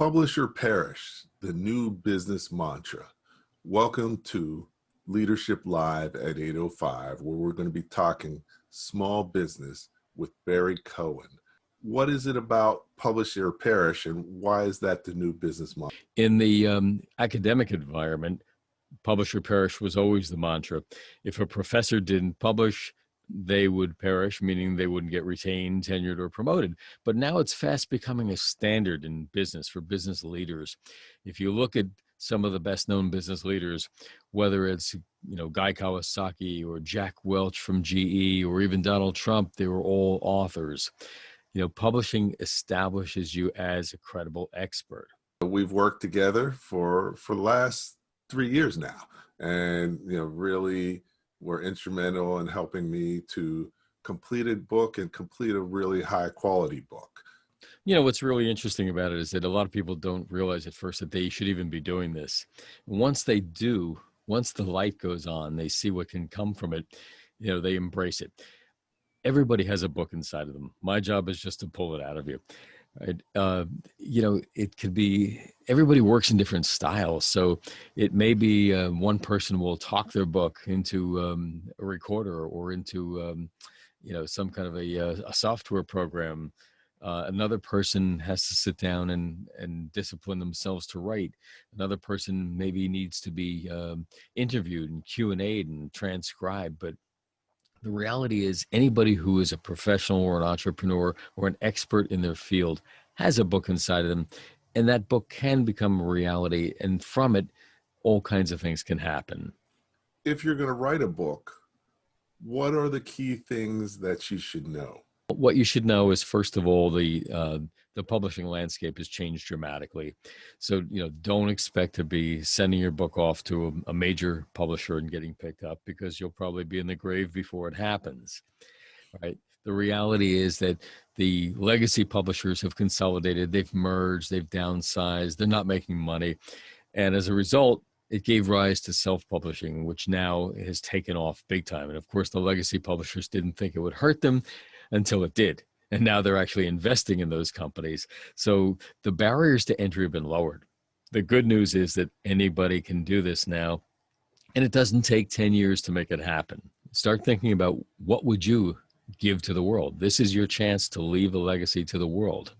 Publish or perish, the new business mantra. Welcome to Leadership Live at 8:05, where we're going to be talking small business with Barry Cohen. What is it about publish or perish, and why is that the new business mantra? In the academic environment, publish or perish was always the mantra. If a professor didn't publish, they would perish, meaning they wouldn't get retained, tenured, or promoted. But now it's fast becoming a standard in business for business leaders. If you look at some of the best known business leaders, whether it's Guy Kawasaki or Jack Welch from GE or even Donald Trump, they were all authors. Publishing establishes you as a credible expert. We've worked together for the last 3 years now, and really were instrumental in helping me to complete a book and complete a really high quality book. What's really interesting about it is that a lot of people don't realize at first that they should even be doing this. Once they do, once the light goes on, they see what can come from it, they embrace it. Everybody has a book inside of them. My job is just to pull it out of you. Right? It could be, everybody works in different styles. So it may be one person will talk their book into a recorder or into, some kind of a software program. Another person has to sit down and discipline themselves to write. Another person maybe needs to be interviewed and Q&A'd and transcribed. But the reality is anybody who is a professional or an entrepreneur or an expert in their field has a book inside of them, and that book can become a reality. And from it, all kinds of things can happen. If you're going to write a book, what are the key things that you should know? What you should know is, first of all, the publishing landscape has changed dramatically. So, don't expect to be sending your book off to a major publisher and getting picked up, because you'll probably be in the grave before it happens, right? The reality is that the legacy publishers have consolidated, they've merged, they've downsized, they're not making money. And as a result, it gave rise to self-publishing, which now has taken off big time. And of course, the legacy publishers didn't think it would hurt them until it did. And now they're actually investing in those companies. So the barriers to entry have been lowered. The good news is that anybody can do this now, and it doesn't take 10 years to make it happen. Start thinking about, what would you give to the world? This is your chance to leave a legacy to the world.